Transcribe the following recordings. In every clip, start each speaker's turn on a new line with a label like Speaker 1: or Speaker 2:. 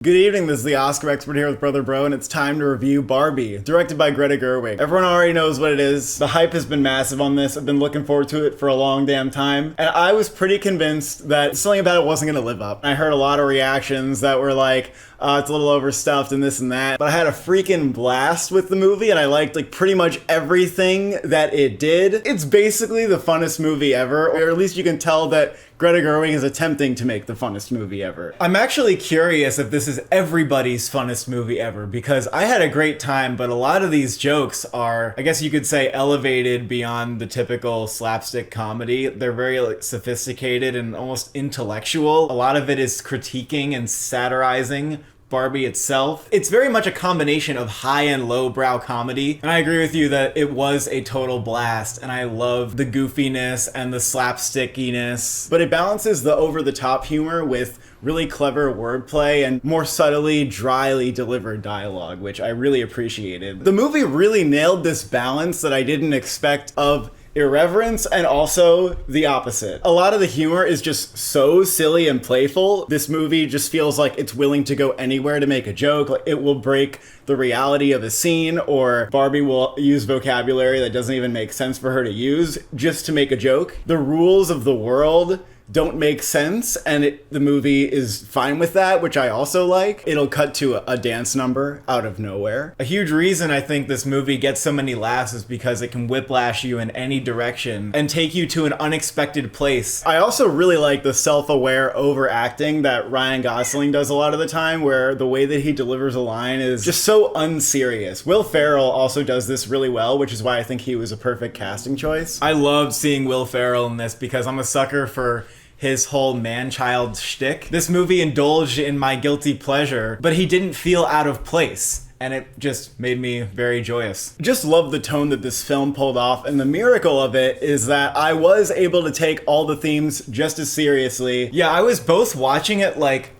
Speaker 1: Good evening, this is the Oscar expert here with Brother Bro, and it's time to review Barbie, directed by Greta Gerwig. Everyone already knows what it is. The hype has been massive on this. I've been looking forward to it for a long damn time, and I was pretty convinced that something about it wasn't gonna live up. I heard a lot of reactions that were like, it's a little overstuffed and this and that, but I had a freaking blast with the movie, and I liked like pretty much everything that it did. It's basically the funnest movie ever, or at least you can tell that Greta Gerwig is attempting to make the funnest movie ever. I'm actually curious if this is everybody's funnest movie ever, because I had a great time, but a lot of these jokes are, I guess you could say, elevated beyond the typical slapstick comedy. They're very like sophisticated and almost intellectual. A lot of it is critiquing and satirizing Barbie itself. It's very much a combination of high and low brow comedy, and I agree with you that it was a total blast, and I love the goofiness and the slapstickiness, but it balances the over-the-top humor with really clever wordplay and more subtly, dryly delivered dialogue, which I really appreciated. The movie really nailed this balance that I didn't expect of irreverence and also the opposite. A lot of the humor is just so silly and playful. This movie just feels like it's willing to go anywhere to make a joke. Like it will break the reality of a scene, or Barbie will use vocabulary that doesn't even make sense for her to use just to make a joke. The rules of the world don't make sense, and the movie is fine with that, which I also like. It'll cut to a dance number out of nowhere. A huge reason I think this movie gets so many laughs is because it can whiplash you in any direction and take you to an unexpected place. I also really like the self-aware overacting that Ryan Gosling does a lot of the time, where the way that he delivers a line is just so unserious. Will Ferrell also does this really well, which is why I think he was a perfect casting choice. I loved seeing Will Ferrell in this because I'm a sucker for his whole man-child shtick. This movie indulged in my guilty pleasure, but he didn't feel out of place, and it just made me very joyous. Just love the tone that this film pulled off, and the miracle of it is that I was able to take all the themes just as seriously. Yeah, I was both watching it like,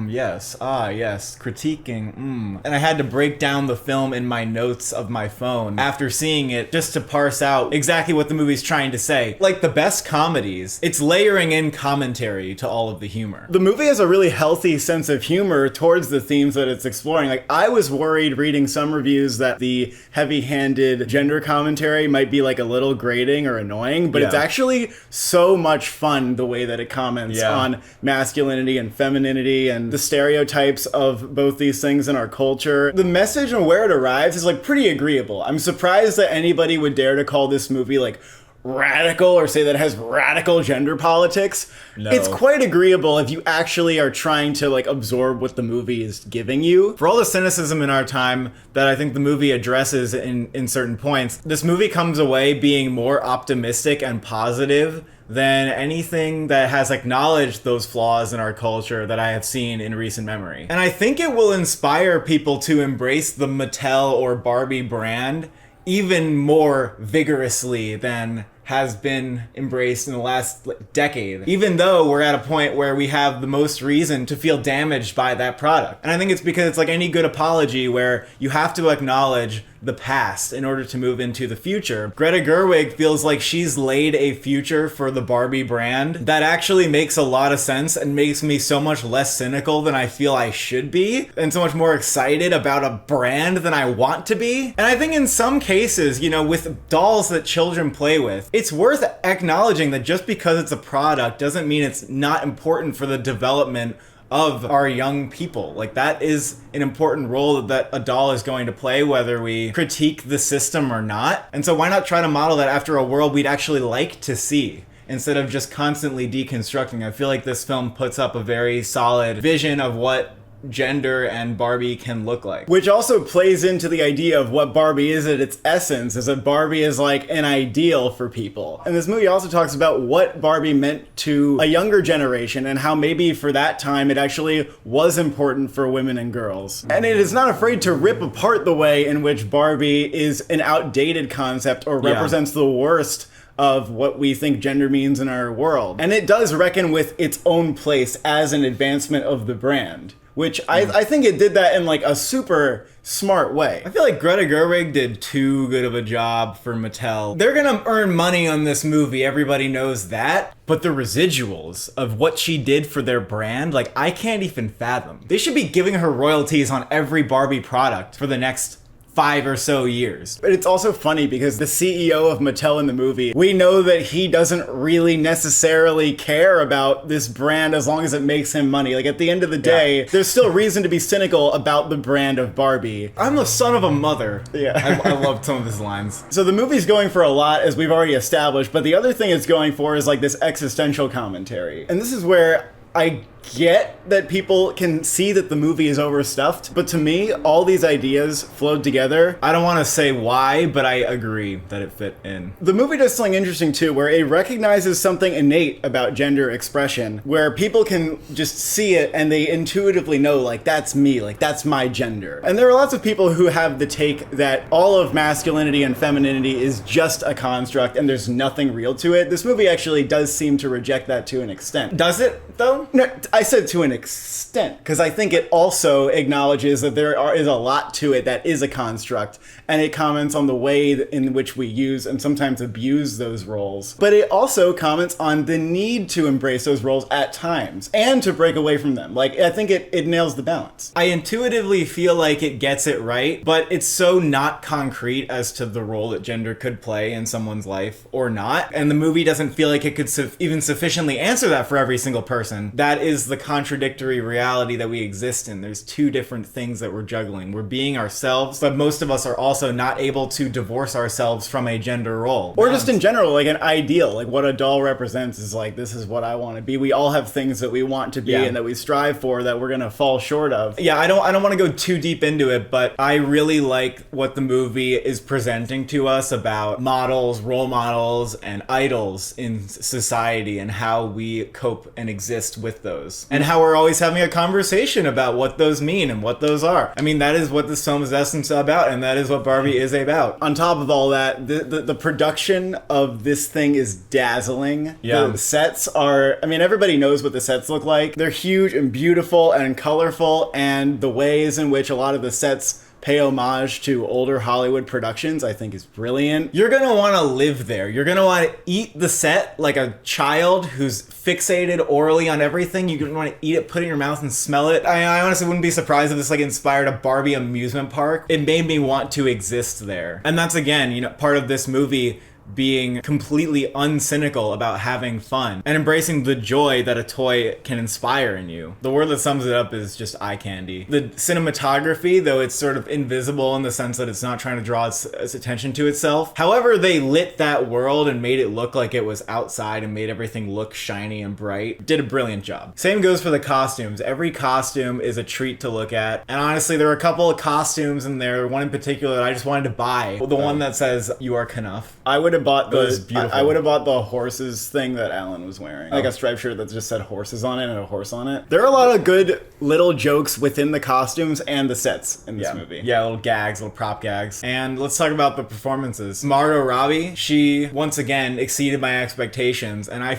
Speaker 1: yes, yes, critiquing, And I had to break down the film in my notes of my phone after seeing it just to parse out exactly what the movie's trying to say. Like the best comedies, it's layering in commentary to all of the humor. The movie has a really healthy sense of humor towards the themes that it's exploring. Like I was worried reading some reviews that the heavy-handed gender commentary might be like a little grating or annoying, but it's actually so much fun the way that it comments on masculinity and femininity and the stereotypes of both these things in our culture. The message and where it arrives is like pretty agreeable. I'm surprised that anybody would dare to call this movie like radical or say that it has radical gender politics. No. It's quite agreeable if you actually are trying to like absorb what the movie is giving you. For all the cynicism in our time that I think the movie addresses in certain points, this movie comes away being more optimistic and positive than anything that has acknowledged those flaws in our culture that I have seen in recent memory. And I think it will inspire people to embrace the Mattel or Barbie brand even more vigorously than has been embraced in the last decade, even though we're at a point where we have the most reason to feel damaged by that product. And I think it's because it's like any good apology where you have to acknowledge the past in order to move into the future. Greta Gerwig feels like she's laid a future for the Barbie brand that actually makes a lot of sense and makes me so much less cynical than I feel I should be, and so much more excited about a brand than I want to be. And I think in some cases, you know, with dolls that children play with, it's worth acknowledging that just because it's a product doesn't mean it's not important for the development of our young people. Like that is an important role that a doll is going to play, whether we critique the system or not. And so why not try to model that after a world we'd actually like to see, instead of just constantly deconstructing? I feel like this film puts up a very solid vision of what gender and Barbie can look like. Which also plays into the idea of what Barbie is at its essence, is that Barbie is like an ideal for people. And this movie also talks about what Barbie meant to a younger generation and how maybe for that time it actually was important for women and girls. And it is not afraid to rip apart the way in which Barbie is an outdated concept or represents the worst
Speaker 2: of what we think gender means in our world. And it does reckon with its own place as an advancement of the brand, which I think it did that in like a super smart way.
Speaker 1: I feel like Greta Gerwig did too good of a job for Mattel. They're gonna earn money on this movie, everybody knows that. But the residuals of what she did for their brand, like, I can't even fathom. They should be giving her royalties on every Barbie product for the next 5 or so years.
Speaker 2: But it's also funny because the CEO of Mattel in the movie, we know that he doesn't really necessarily care about this brand as long as it makes him money. Like, at the end of the day, there's still reason to be cynical about the brand of Barbie.
Speaker 1: I'm the son of a mother.
Speaker 2: Yeah.
Speaker 1: I love some of his lines.
Speaker 2: So the movie's going for a lot, as we've already established, but the other thing it's going for is like this existential commentary. And this is where I get that people can see that the movie is overstuffed, but to me, all these ideas flowed together.
Speaker 1: I don't want to say why, but I agree that it fit in.
Speaker 2: The movie does something interesting too, where it recognizes something innate about gender expression, where people can just see it and they intuitively know, like, that's me, like, that's my gender. And there are lots of people who have the take that all of masculinity and femininity is just a construct and there's nothing real to it. This movie actually does seem to reject that to an extent.
Speaker 1: Does it, though?
Speaker 2: No, I said to an extent, because I think it also acknowledges that is a lot to it that is a construct, and it comments on the way in which we use and sometimes abuse those roles. But it also comments on the need to embrace those roles at times, and to break away from them. Like, I think it nails the balance.
Speaker 1: I intuitively feel like it gets it right, but it's so not concrete as to the role that gender could play in someone's life or not, and the movie doesn't feel like it could even sufficiently answer that for every single person. That is the contradictory reality that we exist in. There's two different things that we're juggling. We're being ourselves, but most of us are also not able to divorce ourselves from a gender role.
Speaker 2: Or just in general, like an ideal, like what a doll represents is like, this is what I want to be. We all have things that we want to be and that we strive for that we're going to fall short of.
Speaker 1: Yeah, I don't want to go too deep into it, but I really like what the movie is presenting to us about models, role models, and idols in society and how we cope and exist with those. And how we're always having a conversation about what those mean and what those are. I mean, that is what this film is essence about, and that is what Barbie is about.
Speaker 2: On top of all that, the production of this thing is dazzling.
Speaker 1: Yeah.
Speaker 2: The sets are, I mean, everybody knows what the sets look like. They're huge and beautiful and colorful, and the ways in which a lot of the sets pay homage to older Hollywood productions, I think, is brilliant.
Speaker 1: You're gonna want to live there. You're gonna want to eat the set like a child who's fixated orally on everything. You're gonna want to eat it, put it in your mouth, and smell it. I honestly wouldn't be surprised if this like inspired a Barbie amusement park. It made me want to exist there, and that's again, you know, part of this movie being completely uncynical about having fun and embracing the joy that a toy can inspire in you. The word that sums it up is just eye candy. The cinematography, though it's sort of invisible in the sense that it's not trying to draw its attention to itself. However, they lit that world and made it look like it was outside and made everything look shiny and bright. Did a brilliant job. Same goes for the costumes. Every costume is a treat to look at. And honestly, there were a couple of costumes in there, one in particular that I just wanted to buy. The one that says, "You are Knuff."
Speaker 2: I would have bought
Speaker 1: beautiful.
Speaker 2: I would have bought the horses thing that Alan was wearing. Like a striped shirt that just said horses on it and a horse on it. There are a lot of good little jokes within the costumes and the sets in this movie.
Speaker 1: Yeah, little gags, little prop gags. And let's talk about the performances. Margot Robbie, she once again exceeded my expectations, and I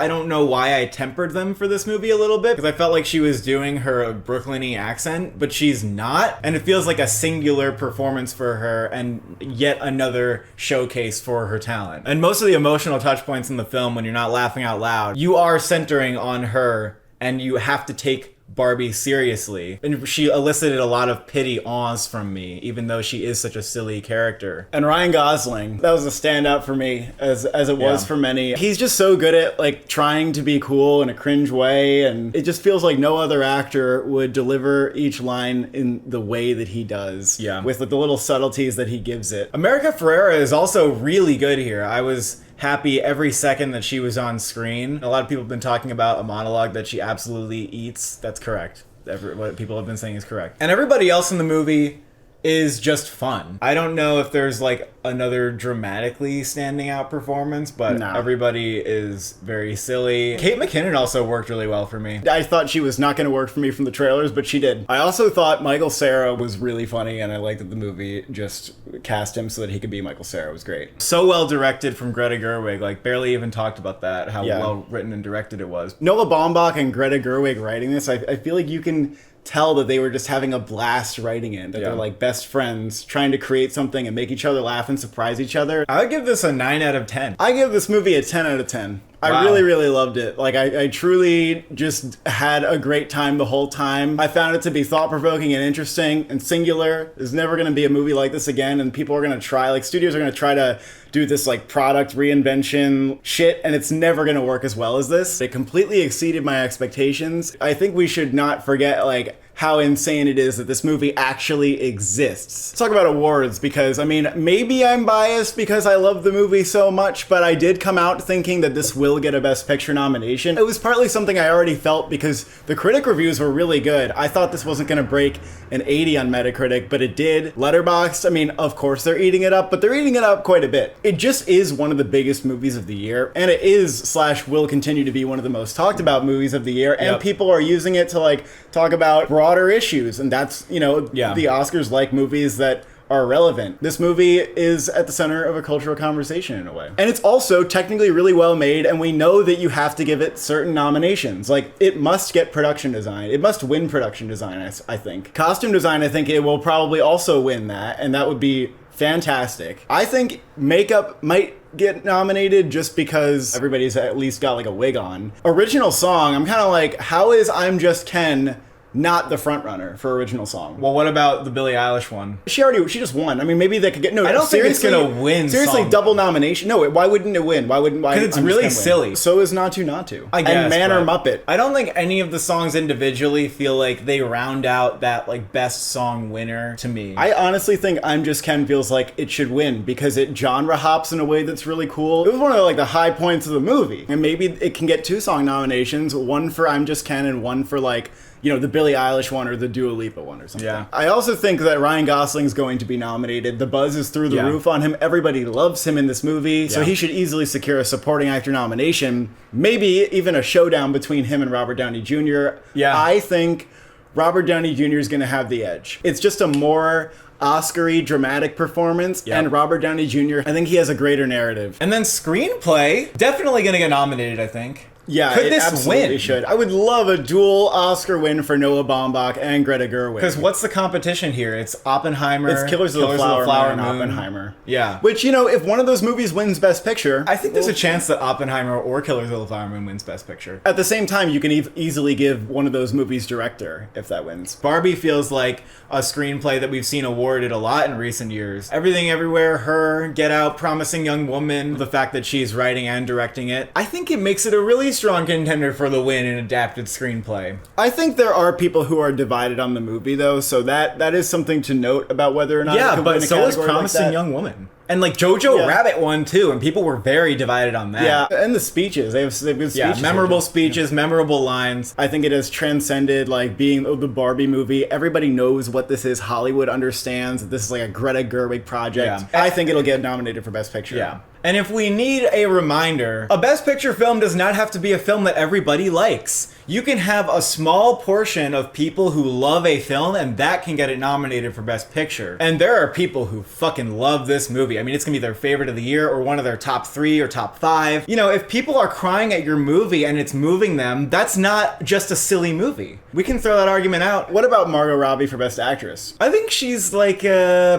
Speaker 1: don't know why I tempered them for this movie a little bit, because I felt like she was doing her Brooklyn-y accent, but she's not, and it feels like a singular performance for her and yet another showcase for her talent. And most of the emotional touch points in the film, when you're not laughing out loud, you are centering on her, and you have to take Barbie seriously. And she elicited a lot of pity awes from me, even though she is such a silly character.
Speaker 2: And Ryan Gosling, that was a standout for me, as it was for many. He's just so good at like trying to be cool in a cringe way, and it just feels like no other actor would deliver each line in the way that he does.
Speaker 1: Yeah.
Speaker 2: With the little subtleties that he gives it.
Speaker 1: America Ferrera is also really good here. I was happy every second that she was on screen. A lot of people have been talking about a monologue that she absolutely eats. That's correct. What people have been saying is correct. And everybody else in the movie is just fun. I don't know if there's like another dramatically standing out performance, but
Speaker 2: No.
Speaker 1: everybody is very silly. Kate McKinnon also worked really well for me.
Speaker 2: I thought she was not going to work for me from the trailers, but she did. I also thought Michael Cera was really funny, and I liked that the movie just cast him so that he could be Michael Cera. It was great.
Speaker 1: So well directed from Greta Gerwig, like barely even talked about that, how
Speaker 2: Yeah.
Speaker 1: well written and directed it was.
Speaker 2: Noah Baumbach and Greta Gerwig writing this, I feel like you can tell that they were just having a blast writing it, that
Speaker 1: Yeah.
Speaker 2: they're like best friends trying to create something and make each other laugh and surprise each other.
Speaker 1: I would give this a 9 out of 10.
Speaker 2: I give this movie a 10 out of 10. I
Speaker 1: Wow.
Speaker 2: really, really loved it. Like, I truly just had a great time the whole time. I found it to be thought-provoking and interesting and singular. There's never going to be a movie like this again, and people are going to try, like, studios are going to try to do this, like, product reinvention shit, and it's never going to work as well as this. It completely exceeded my expectations. I think we should not forget, like, how insane it is that this movie actually exists. Let's talk about awards, because, I mean, maybe I'm biased because I love the movie so much, but I did come out thinking that this will get a Best Picture nomination. It was partly something I already felt because the critic reviews were really good. I thought this wasn't going to break an 80 on Metacritic, but it did. Letterboxd, I mean, of course they're eating it up, but they're eating it up quite a bit. It just is one of the biggest movies of the year, and it is / will continue to be one of the most talked about movies of the year, and
Speaker 1: Yep.
Speaker 2: people are using it to, like, talk about broader issues, and that's, you know,
Speaker 1: Yeah.
Speaker 2: the Oscars like movies that are relevant. This movie is at the center of a cultural conversation in a way. And it's also technically really well made, and we know that you have to give it certain nominations. Like, it must get production design. It must win production design, I think. Costume design, I think it will probably also win that, and that would be fantastic. I think makeup might get nominated just because everybody's at least got like a wig on. Original song, I'm kind of like, how is I'm Just Ken not the front runner for original song?
Speaker 1: Well, what about the Billie Eilish one?
Speaker 2: She just won. I mean, maybe they could get, no,
Speaker 1: I don't think it's
Speaker 2: seriously-
Speaker 1: gonna win
Speaker 2: Seriously,
Speaker 1: song.
Speaker 2: double nomination. No, why wouldn't it win? Why?
Speaker 1: Because it's
Speaker 2: I'm Just
Speaker 1: really
Speaker 2: Ken win?
Speaker 1: silly.
Speaker 2: So is Not To.
Speaker 1: I guess,
Speaker 2: and Man or
Speaker 1: but
Speaker 2: Muppet.
Speaker 1: I don't think any of the songs individually feel like they round out that like best song winner to me.
Speaker 2: I honestly think I'm Just Ken feels like it should win because it genre hops in a way that's really cool. It was one of like the high points of the movie. And maybe it can get 2 song nominations, one for I'm Just Ken and one for like, you know, the Billie Eilish one or the Dua Lipa one or something.
Speaker 1: Yeah.
Speaker 2: I also think that Ryan Gosling's going to be nominated. The buzz is through the
Speaker 1: Yeah.
Speaker 2: roof on him. Everybody loves him in this movie, so
Speaker 1: Yeah.
Speaker 2: he should easily secure a supporting actor nomination. Maybe even a showdown between him and Robert Downey Jr.
Speaker 1: Yeah.
Speaker 2: I think Robert Downey Jr. is going to have the edge. It's just a more Oscar-y dramatic performance,
Speaker 1: Yep.
Speaker 2: and Robert Downey Jr., I think he has a greater narrative.
Speaker 1: And then screenplay, definitely gonna get nominated, I think.
Speaker 2: Yeah,
Speaker 1: Could
Speaker 2: it
Speaker 1: this
Speaker 2: absolutely
Speaker 1: win?
Speaker 2: should. I would love a dual Oscar win for Noah Baumbach and Greta Gerwig.
Speaker 1: Because what's the competition here? It's Oppenheimer.
Speaker 2: It's Killers of the Flower Moon and
Speaker 1: Moon.
Speaker 2: Oppenheimer.
Speaker 1: Yeah.
Speaker 2: Which, you know, if one of those movies wins Best Picture,
Speaker 1: I think there's a chance that Oppenheimer or Killers of the Flower Moon wins Best Picture.
Speaker 2: at the same time, you can easily give one of those movies director if that wins.
Speaker 1: Barbie feels like a screenplay that we've seen awarded a lot in recent years. Everything Everywhere, Her, Get Out, Promising Young Woman, the fact that she's writing and directing it. I think it makes it a really strong contender for the win in adapted screenplay.
Speaker 2: I think there are people who are divided on the movie, though, so that is something to note about whether or not it
Speaker 1: Yeah,
Speaker 2: could
Speaker 1: but
Speaker 2: win a
Speaker 1: so is
Speaker 2: category like
Speaker 1: Promising
Speaker 2: that.
Speaker 1: Young Woman. And like Jojo
Speaker 2: Yeah.
Speaker 1: Rabbit won too, and people were very divided on that.
Speaker 2: Yeah, and the speeches. They have good speeches.
Speaker 1: Yeah,
Speaker 2: here,
Speaker 1: memorable
Speaker 2: too.
Speaker 1: speeches, memorable lines.
Speaker 2: I think it has transcended like being the Barbie movie. Everybody knows what this is. Hollywood understands that this is like a Greta Gerwig project.
Speaker 1: Yeah.
Speaker 2: I think it'll get nominated for Best Picture.
Speaker 1: Yeah. And if we need a reminder, a Best Picture film does not have to be a film that everybody likes. You can have a small portion of people who love a film, and that can get it nominated for Best Picture. And there are people who fucking love this movie. I mean, it's gonna be their favorite of the year or one of their top 3 or top 5. You know, if people are crying at your movie and it's moving them, that's not just a silly movie. We can throw that argument out.
Speaker 2: What about Margot Robbie for Best Actress?
Speaker 1: I think she's like,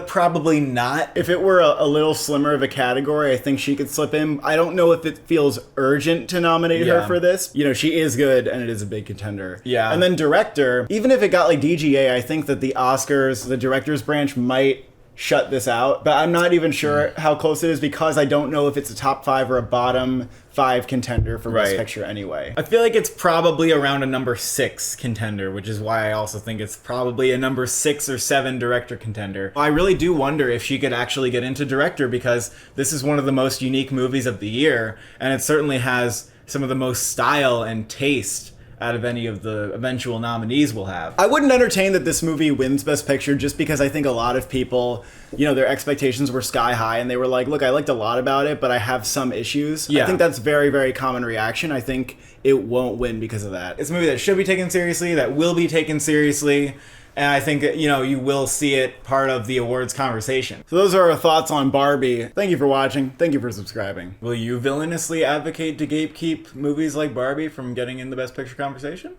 Speaker 1: probably not.
Speaker 2: If it were a little slimmer of a category, I think she could slip in. I don't know if it feels urgent to nominate her
Speaker 1: Yeah.
Speaker 2: for this. You know, she is good, and it is a big contender.
Speaker 1: Yeah.
Speaker 2: And then director, even if it got like DGA, I think that the Oscars, the director's branch might shut this out. But I'm not even sure how close it is because I don't know if it's a top 5 or a bottom 5 contender for Best
Speaker 1: Right.
Speaker 2: Picture anyway.
Speaker 1: I feel like it's probably around a number 6 contender, which is why I also think it's probably a number 6 or 7 director contender. I really do wonder if she could actually get into director because this is one of the most unique movies of the year, and it certainly has some of the most style and taste out of any of the eventual nominees will have.
Speaker 2: I wouldn't entertain that this movie wins Best Picture just because I think a lot of people, you know, their expectations were sky high and they were like, look, I liked a lot about it, but I have some issues.
Speaker 1: Yeah.
Speaker 2: I think that's very, very common reaction. I think it won't win because of that.
Speaker 1: It's a movie that should be taken seriously, that will be taken seriously, and I think, you know, you will see it part of the awards conversation.
Speaker 2: So those are our thoughts on Barbie. Thank you for watching. Thank you for subscribing.
Speaker 1: Will you villainously advocate to gatekeep movies like Barbie from getting in the Best Picture conversation?